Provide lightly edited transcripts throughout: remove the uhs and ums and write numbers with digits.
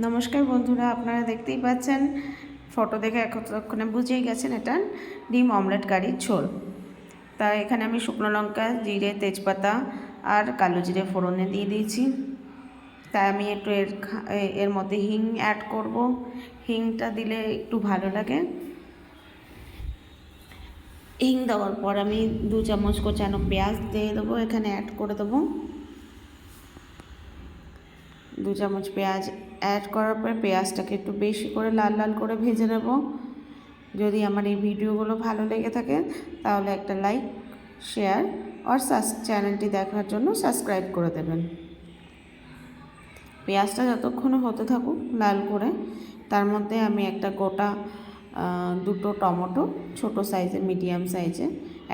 নমস্কার বন্ধুরা, আপনারা দেখতেই পাচ্ছেন, ফটো দেখে এতক্ষণে বুঝেই গেছেন এটা ডিম অমলেট কারির ঝোল। তা এখানে আমি শুকনো লঙ্কা, জিরে, তেজপাতা আর কালো জিরে ফোড়নে দিয়ে দিয়েছি। তাই আমি একটু এর মধ্যে হিং অ্যাড করব। হিংটা দিলে একটু ভালো লাগে। হিং দেওয়ার পর আমি 2 চামচ কোচানো পেঁয়াজ দিয়ে দেবো, এখানে অ্যাড করে দেবো। 2 চামচ পেঁয়াজ অ্যাড করার পর পেঁয়াজটাকে একটু বেশি করে লাল লাল করে ভেজে নেব। যদি আমার এই ভিডিওগুলো ভালো লেগে থাকে তাহলে একটা লাইক, শেয়ার আর চ্যানেলটি দেখার জন্য সাবস্ক্রাইব করে দেবেন। পেঁয়াজটা যতক্ষণ হতে থাকুক লাল করে, তার মধ্যে আমি একটা গোটা 2টো টমেটো, ছোট সাইজের মিডিয়াম সাইজে,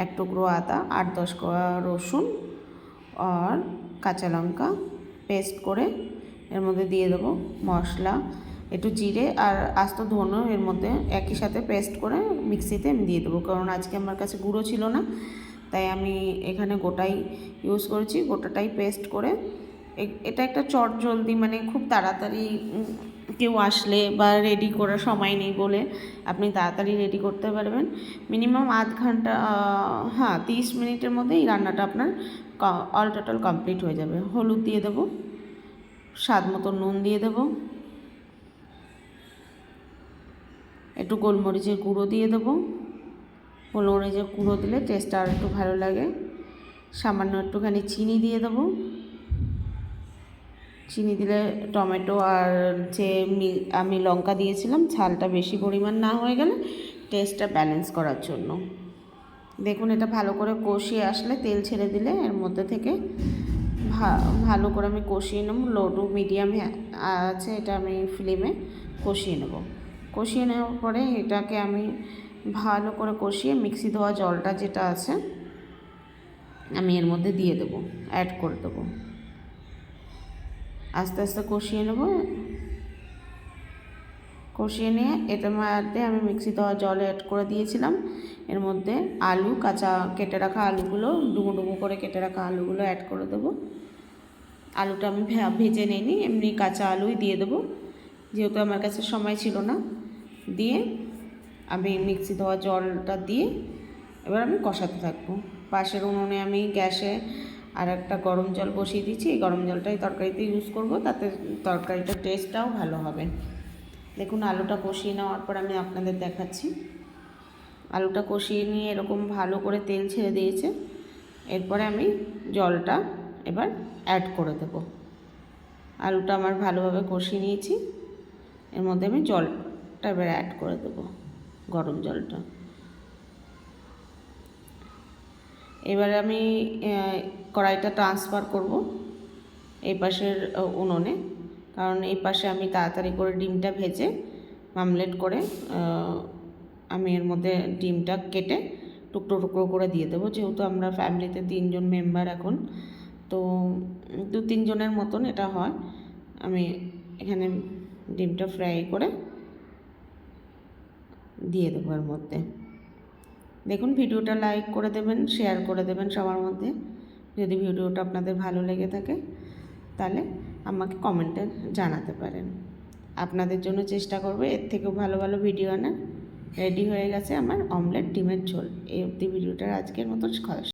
1 টুকরো আদা, 8-10 কোয়া রসুন আর কাঁচা লঙ্কা পেস্ট করে এর মধ্যে দিয়ে দেবো। মশলা একটু জিরে আর আস্ত ধনে এর মধ্যে একই সাথে পেস্ট করে মিক্সিতে আমি দিয়ে দেবো, কারণ আজকে আমার কাছে গুঁড়ো ছিল না, তাই আমি এখানে গোটাই ইউজ করেছি। গোটাটাই পেস্ট করে এটা একটা চট জলদি, মানে খুব তাড়াতাড়ি কেউ আসলে বা রেডি করার সময় নেই বলে আপনি তাড়াতাড়ি রেডি করতে পারবেন। মিনিমাম আধ ঘন্টা, 30 মিনিটের মধ্যে এই রান্নাটা আপনার অল টোটাল কমপ্লিট হয়ে যাবে। হলুদ দিয়ে দেবো, স্বাদ মতো নুন দিয়ে দেবো, একটু গোলমরিচের গুঁড়ো দিয়ে দেবো। গোলমরিচের গুঁড়ো দিলে টেস্টটা আর একটু ভালো লাগে। সামান্য একটুখানি চিনি দিয়ে দেবো। চিনি দিলে টমেটো আর যে আমি লঙ্কা দিয়েছিলাম ঝালটা বেশি পরিমাণ না হয়ে গেলে টেস্টটা ব্যালেন্স করার জন্য। দেখুন, এটা ভালো করে কষিয়ে আসলে তেল ছেড়ে দিলে এর মধ্যে থেকে ভালো করে আমি কষিয়ে নেব। লো টু মিডিয়াম আছে, এটা আমি ফ্লেমে কষিয়ে নেব। কষিয়ে নেওয়ার পরে এটাকে আমি ভালো করে কষিয়ে মিক্সি ধোয়া জলটা যেটা আছে আমি এর মধ্যে দিয়ে দেবো, অ্যাড করে দেবো। আস্তে আস্তে কষিয়ে নেব। কষিয়ে নিয়ে এটার মধ্যে আমি মিক্সি ধোয়া জল অ্যাড করে দিয়েছিলাম। এর মধ্যে আলু, কাঁচা কেটে রাখা আলুগুলো, ডুবো ডুবো করে কেটে রাখা আলুগুলো অ্যাড করে দেবো। আলুটা আমি ভেজে নিইনি, এমনি কাঁচা আলুই দিয়ে দেবো, যেহেতু আমার কাছে সময় ছিল না। দিয়ে আমি মিক্সি ধোয়া জলটা দিয়ে এবার আমি কষাতে থাকবো। পাশের উনুনে আমি গ্যাসে আর একটা গরম জল বসিয়ে দিচ্ছি। এই গরম জলটাই তরকারিতে ইউজ করব, তাতে তরকারিটার টেস্টটাও ভালো হবে। দেখুন, আলুটা কষিয়ে নেওয়ার পর আমি আপনাদের দেখাচ্ছি। আলুটা কষিয়ে নিয়ে এরকম ভালো করে তেল ছেড়ে দিয়েছে। এরপরে আমি জলটা এবার অ্যাড করে দেব। আলুটা আমার ভালোভাবে কষিয়ে নিয়েছি, এর মধ্যে আমি জলটা এবার অ্যাড করে দেবো, গরম জলটা। এবার আমি কড়াইটা ট্রান্সফার করব এই পাশের উনুনে, কারণ এই পাশে আমি তাড়াতাড়ি করে ডিমটা ভেজে মামলেট করে আমি এর মধ্যে ডিমটা কেটে টুকরো টুকরো করে দিয়ে দেবো। যেহেতু আমরা ফ্যামিলিতে 3 জন মেম্বার এখন, তো 2-3 জনের মতন এটা হয়। আমি এখানে ডিমটা ফ্রাই করে দিয়ে দেবো এর মধ্যে। দেখুন, ভিডিওটা লাইক করে দেবেন, শেয়ার করে দেবেন সবার মধ্যে। যদি ভিডিওটা আপনাদের ভালো লেগে থাকে তাহলে আমাকে কমেন্টে জানাতে পারেন। আপনাদের জন্য চেষ্টা করব এর থেকেও ভালো ভালো ভিডিও আনার। রেডি হয়ে গেছে আমার অমলেট ডিমের ঝোল। এই অবধি ভিডিওটার আজকের মতো